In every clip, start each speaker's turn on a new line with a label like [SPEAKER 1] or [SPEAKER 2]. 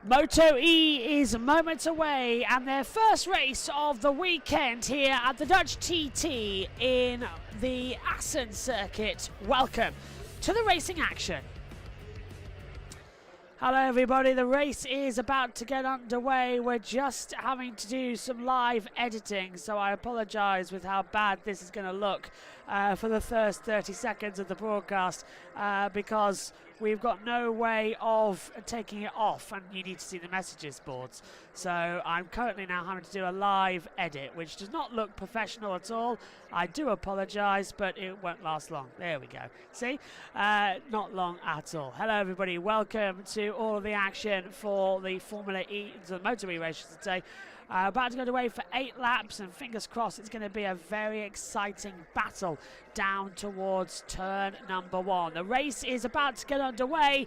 [SPEAKER 1] MotoE is moments away, and their first race of the weekend here at the Dutch TT in the Assen circuit. Welcome to the racing action. Hello everybody, the race is about to get underway. We're just having to do some live editing, so I apologise with how bad this is going to look for the first 30 seconds of the broadcast because we've got no way of taking it off, and you need to see the messages boards. So I'm currently now having to do a live edit, which does not look professional at all. I do apologise, but it won't last long. There we go. See? Not long at all. Hello everybody, welcome to all of the action for the Formula E, the MotoE race today. About to go away for 8 laps, and fingers crossed it's going to be a very exciting battle down towards turn number 1. The race is about to get underway.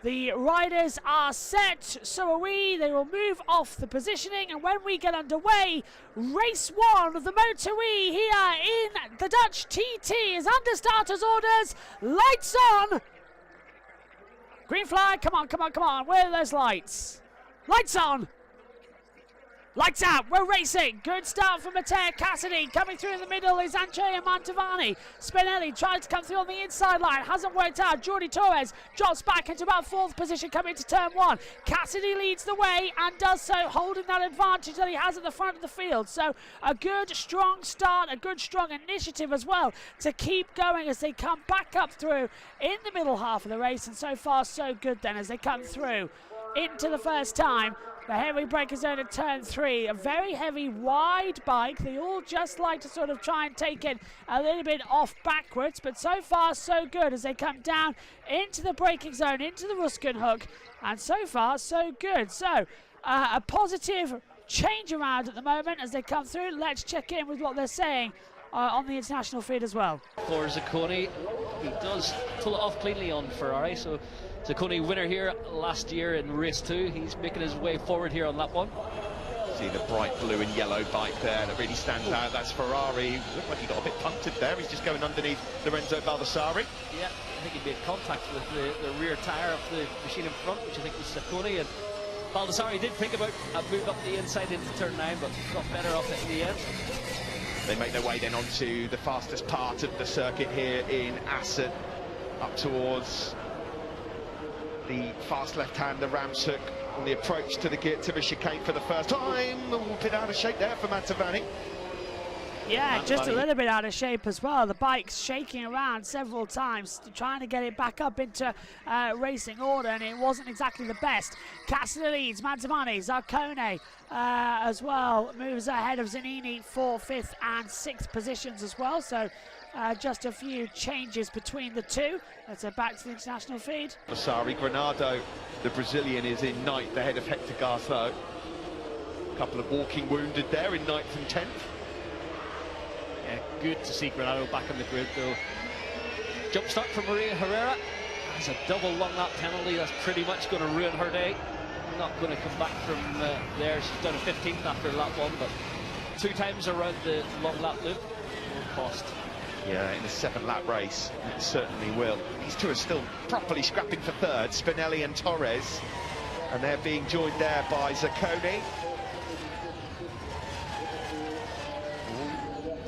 [SPEAKER 1] The riders are set, so are we. They will move off the positioning, and when we get underway, race 1 of the MotoE here in the Dutch TT is under starters orders. Lights on. Green flag, come on, come on, come on. Where are those lights? Lights on. Lights out, we're racing. Good start from Matteo Cassidy. Coming through in the middle is Andrea Mantovani. Spinelli tries to come through on the inside line. Hasn't worked out. Jordi Torres drops back into about 4th position coming into turn 1. Cassidy leads the way and does so, holding that advantage that he has at the front of the field. So a good, strong start, a good, strong initiative as well to keep going as they come back up through in the middle half of the race. And so far, so good then as they come through into the first time. The heavy braker zone at turn 3, a very heavy wide bike. They all just like to sort of try and take it a little bit off backwards, but so far so good as they come down into the braking zone, into the Ruskin hook, and so far so good. So a positive change around at the moment as they come through. Let's check in with what they're saying on the international feed as well.
[SPEAKER 2] For Zacconi, he does pull it off cleanly on Ferrari, so Zacconi winner here last year in race 2. He's making his way forward here on lap 1.
[SPEAKER 3] See the bright blue and yellow bike there that really stands out. That's Ferrari. Looked like he got a bit punctured there. He's just going underneath Lorenzo Baldassarri.
[SPEAKER 2] Yeah, I think he made contact with the rear tyre of the machine in front, which I think was Zacconi. And Baldassarri did think about moving up the inside into turn 9, but got better off it in the end.
[SPEAKER 3] They make their way then onto the fastest part of the circuit here in Assen, up towards the fast left-hander Ramshoek on the approach to the chicane for the first time. A bit out of shape there for Mantovani.
[SPEAKER 1] Yeah, just a little bit out of shape as well. The bike's shaking around several times, trying to get it back up into racing order, and it wasn't exactly the best. Cassidy leads, Mantovani, Zacconi as well moves ahead of Zanini for 5th and 6th positions as well. So just a few changes between the two. Let's head back to the international feed.
[SPEAKER 3] Baldassarri, Granado, the Brazilian, is in 9th ahead of Hector Gartho. A couple of walking wounded there in 9th and 10th.
[SPEAKER 2] Yeah, good to see Granado back on the grid though. Jump start for Maria Herrera. That's a double long lap penalty. That's pretty much going to ruin her day. Not going to come back from there. She's done a 15th after lap 1, but 2 times around the long lap loop will cost.
[SPEAKER 3] Yeah, in a 7-lap race, it certainly will. These two are still properly scrapping for 3rd, Spinelli and Torres, and they're being joined there by Zacconi.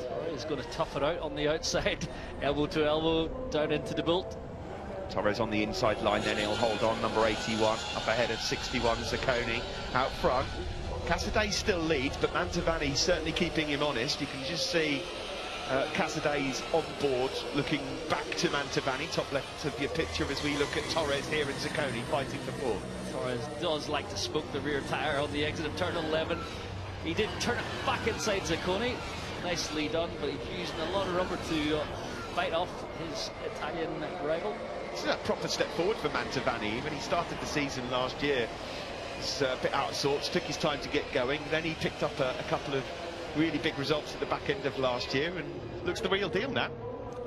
[SPEAKER 2] Torres going to tough it out on the outside, elbow to elbow, down into the bolt.
[SPEAKER 3] Torres on the inside line, then he'll hold on, number 81, up ahead of 61, Zacconi out front. Cassidy still leads, but Mantovani certainly keeping him honest. You can just see Cassidy's on board, looking back to Mantovani, top left of your picture as we look at Torres here and Zacconi fighting for 4th.
[SPEAKER 2] Torres does like to smoke the rear tyre on the exit of turn 11. He did turn it back inside Zacconi. Nicely done, but he's using a lot of rubber to fight off his Italian rival.
[SPEAKER 3] This is a proper step forward for Mantovani. When he started the season last year, he's a bit out of sorts, took his time to get going. Then he picked up a couple of really big results at the back end of last year and looks the real deal now.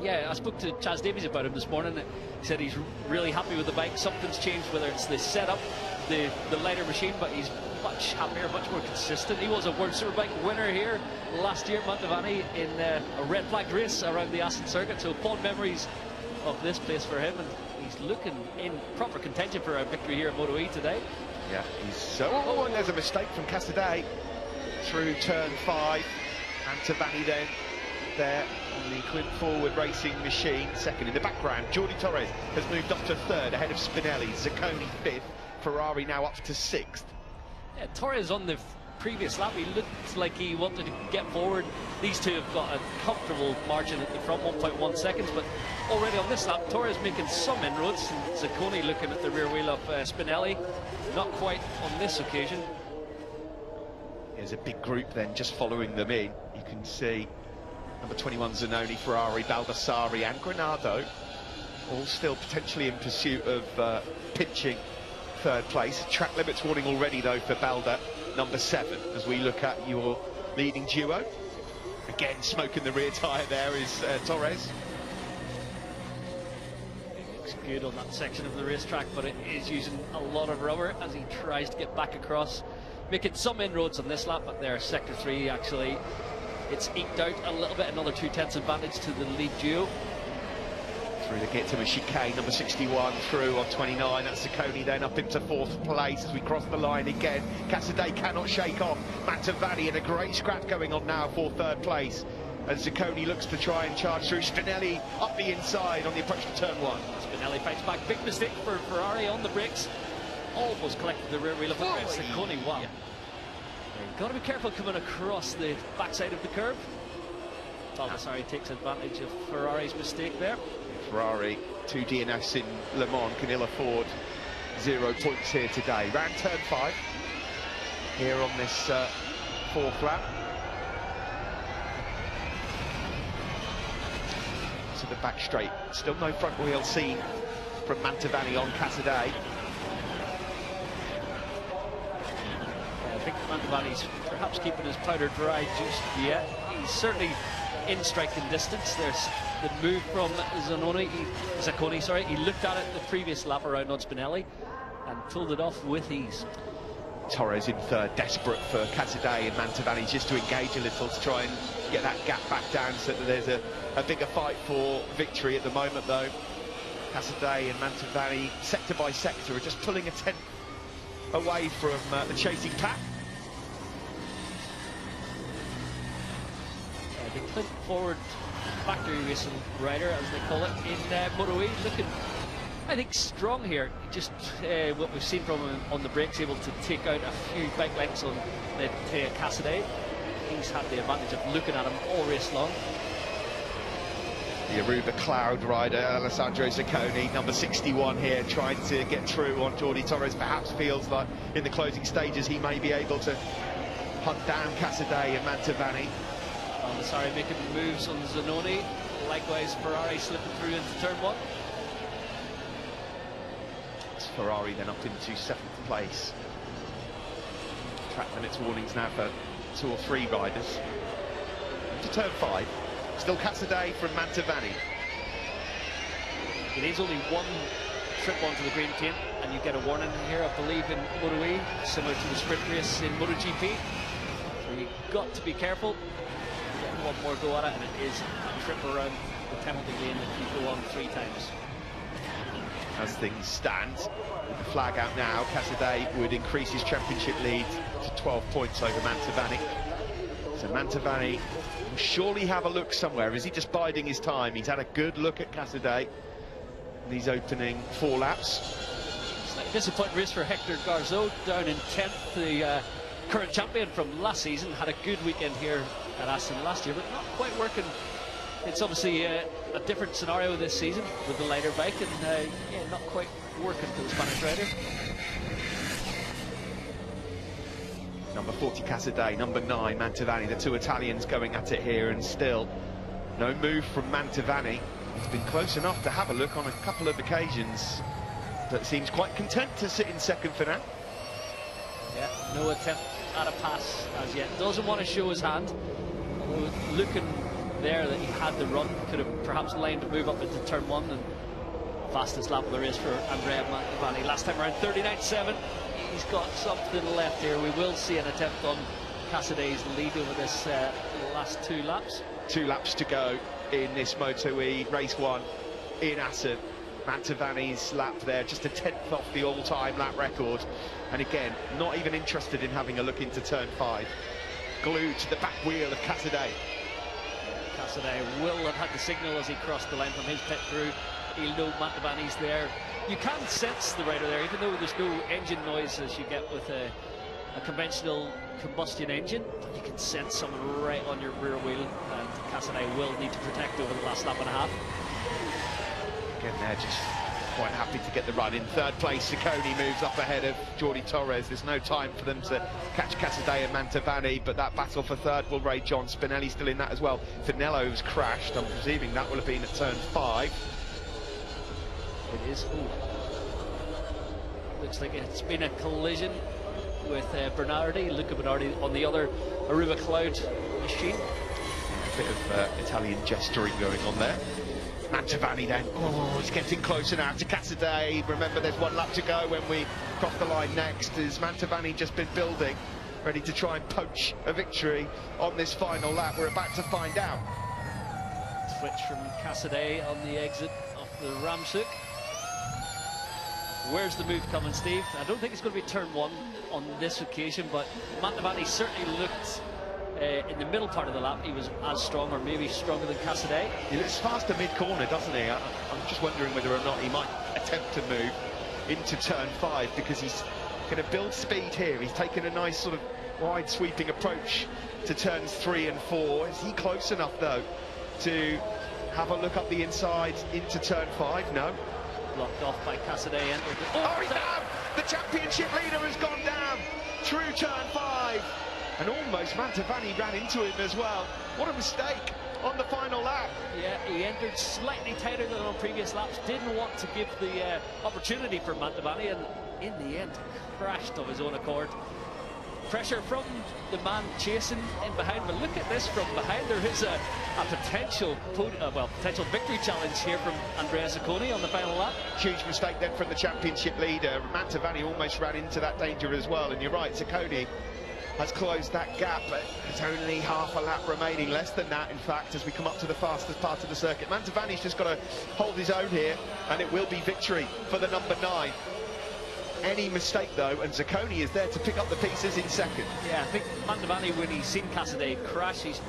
[SPEAKER 2] Yeah, I spoke to Chaz Davies about him this morning. He said he's really happy with the bike. Something's changed, whether it's the setup, the lighter machine, but he's much happier, much more consistent. He was a World Superbike winner here last year, Mantovani, in a red flag race around the Assen circuit. So fond memories of this place for him, and he's looking in proper contention for a victory here at MotoE today.
[SPEAKER 3] Yeah, he's... oh, and there's a mistake from Casadei through turn 5. And Tavani then there on the Clint Forward Racing machine, second. In the background, Jordi Torres has moved up to third, ahead of Spinelli. Zacconi fifth, Ferrari now up to sixth.
[SPEAKER 2] Yeah, Torres on the previous lap, he looked like he wanted to get forward. These two have got a comfortable margin at the front, 1.1 seconds, but already on this lap, Torres making some inroads, and Zacconi looking at the rear wheel of Spinelli. Not quite on this occasion.
[SPEAKER 3] There's a big group then just following them in. You can see number 21 Zanoni, Ferrari, Baldassari and Granado all still potentially in pursuit of pinching third place. Track limits warning already though for Balda, number 7, as we look at your leading duo. Again, smoking the rear tyre there is Torres.
[SPEAKER 2] It looks good on that section of the racetrack, but it is using a lot of rubber as he tries to get back across. Making some inroads on this lap, but there, sector 3 actually, it's eked out a little bit, another 2/10 advantage to the lead duo.
[SPEAKER 3] Through the get to a chicane, number 61 through on 29. That's Zacconi then up into 4th place as we cross the line again. Casadei cannot shake off Mantovani, and a great scrap going on now for 3rd place. And Zacconi looks to try and charge through. Spinelli up the inside on the approach to turn 1.
[SPEAKER 2] Spinelli fights back, big mistake for Ferrari on the brakes. Almost collected the rear wheel of Zacconi. Wow. Yeah. You've got to be careful coming across the backside of the curve. Baldassari takes advantage of Ferrari's mistake there.
[SPEAKER 3] Ferrari, 2 DNFs in Le Mans, can ill afford 0 points here today. Round turn 5 here on this 4th lap. To the back straight, still no front wheel seen from Mantovani on Casadei.
[SPEAKER 2] I think Mantovani's perhaps keeping his powder dry just yet. He's certainly in striking distance. There's the move from Zacconi. He looked at it the previous lap around on Spinelli and pulled it off with ease.
[SPEAKER 3] Torres in 3rd, desperate for Casadei and Mantovani just to engage a little to try and get that gap back down so that there's a bigger fight for victory at the moment though. Casadei and Mantovani, sector by sector, are just pulling a 10th away from the chasing pack.
[SPEAKER 2] The Clint Forward factory racing rider, as they call it, in MotoE, looking, I think, strong here. Just what we've seen from him on the brakes, able to take out a few bike lengths on Casadei. He's had the advantage of looking at him all race long.
[SPEAKER 3] The Aruba Cloud rider, Alessandro Zacconi, number 61 here, trying to get through on Jordi Torres. Perhaps feels like in the closing stages he may be able to hunt down Casadei and Mantovani.
[SPEAKER 2] Baldassari making moves on Zanoni. Likewise, Ferrari slipping through into turn 1.
[SPEAKER 3] It's Ferrari then up into 7th place. Track limits warnings now for 2 or 3 riders. Into turn 5. Still Casadei from Mantovani.
[SPEAKER 2] It is only one trip onto the green paint, and you get a warning here, I believe, in MotoE, similar to the sprint race in MotoGP. So you've got to be careful. Get one more go at it, and it is a trip around the penalty lane if you go on 3 times.
[SPEAKER 3] As things stand, with the flag out now, Casadei would increase his championship lead to 12 points over Mantovani. So Mantovani will surely have a look somewhere. Is he just biding his time? He's had a good look at Casadei in these opening 4 laps.
[SPEAKER 2] Slightly disappointing race for Hector Garzo, down in 10th. The current champion from last season had a good weekend here at Aston last year, but not quite working. It's obviously a different scenario this season with the lighter bike, and yeah, not quite working for the Spanish rider.
[SPEAKER 3] Number 40 Casadei, number 9 Mantovani, the 2 Italians going at it here, and still no move from Mantovani. He's been close enough to have a look on a couple of occasions, but seems quite content to sit in 2nd for now.
[SPEAKER 2] Yeah, no attempt at a pass as yet. Doesn't want to show his hand. Although looking there that he had the run, could have perhaps lined to move up into turn 1, and fastest lap of the race for Andrea Mantovani. Last time around 39.7. He's got something left here. We will see an attempt on Casadei's lead over this last 2 laps.
[SPEAKER 3] 2 laps to go in this MotoE race 1 in Assen. Mantovani's lap there, just a 10th off the all-time lap record. And again, not even interested in having a look into turn 5. Glued to the back wheel of Casadei.
[SPEAKER 2] Casadei will have had the signal as he crossed the line from his pit crew. He'll know Mantovani's there. You can sense the rider there, even though there's no engine noise as you get with a conventional combustion engine. You can sense someone right on your rear wheel, and Casadei will need to protect over the last lap and a half.
[SPEAKER 3] Again, they're just quite happy to get the run. In third place, Ciccone moves up ahead of Jordi Torres. There's no time for them to catch Casadei and Mantovani, but that battle for third will rage on. Spinelli's still in that as well. Finello's crashed. I'm presuming that will have been at turn 5.
[SPEAKER 2] It is. Ooh. Looks like it's been a collision with Luca Bernardi on the other Aruba Cloud machine.
[SPEAKER 3] Yeah, a bit of Italian gesturing going on there. Mantovani then, oh, he's getting closer now to Casadei. Remember, there's 1 lap to go when we cross the line next. Has Mantovani just been building, ready to try and poach a victory on this final lap? We're about to find out.
[SPEAKER 2] Switch from Casadei on the exit of the Ramshoek. Where's the move coming, Steve? I don't think it's going to be turn 1 on this occasion, but Mantovani certainly looked in the middle part of the lap. He was as strong, or maybe stronger than Casadei.
[SPEAKER 3] He looks faster mid-corner, doesn't he? I'm just wondering whether or not he might attempt to move into turn 5, because he's going to build speed here. He's taken a nice sort of wide sweeping approach to turns 3 and 4. Is he close enough, though, to have a look up the inside into turn 5? No.
[SPEAKER 2] Blocked off by Casadei.
[SPEAKER 3] Oh, he's down! The championship leader has gone down through turn 5. And almost Mantovani ran into him as well. What a mistake on the final lap.
[SPEAKER 2] Yeah, he entered slightly tighter than on previous laps. Didn't want to give the opportunity for Mantovani, and in the end, crashed of his own accord. Pressure from the man chasing in behind, but look at this from behind. There is a potential victory challenge here from Andrea Ciccone on the final lap.
[SPEAKER 3] Huge mistake then from the championship leader. Mantovani almost ran into that danger as well, and you're right, Ciccone has closed that gap, but there's only half a lap remaining, less than that in fact, as we come up to the fastest part of the circuit. Mantovani's just got to hold his own here, and it will be victory for the number 9. Any mistake though, and Ciccone is there to pick up the pieces in second.
[SPEAKER 2] Yeah, I think Mantovani, when he's seen Casadei crash, he's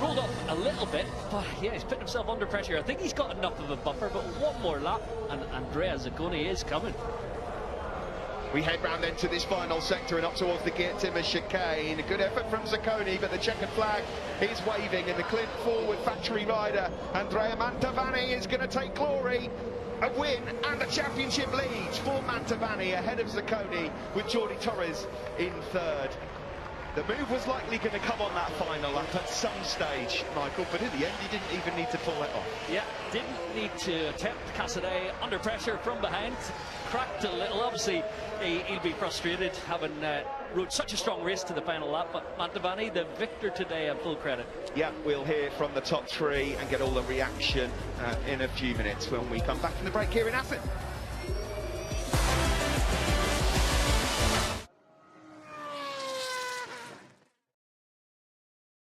[SPEAKER 2] rolled off a little bit, but yeah, he's put himself under pressure. I think he's got enough of a buffer, but one more lap and Andrea Ciccone is coming.
[SPEAKER 3] We head round then to this final sector and up towards the Geert Timmer chicane. A good effort from Ciccone, but the checkered flag is waving, and the Clint forward factory rider Andrea Mantovani is going to take glory. A win and a championship lead for Mantovani ahead of Ciccone, with Jordi Torres in third. The move was likely going to come on that final lap at some stage, Michael, but in the end he didn't even need to pull it off.
[SPEAKER 2] Yeah, didn't need to attempt. Casadei under pressure from behind, cracked a little. Obviously he'll be frustrated having rode such a strong race to the final lap, but Mantovani, the victor today, and full credit.
[SPEAKER 3] Yeah, we'll hear from the top 3 and get all the reaction in a few minutes when we come back from the break here in Athens.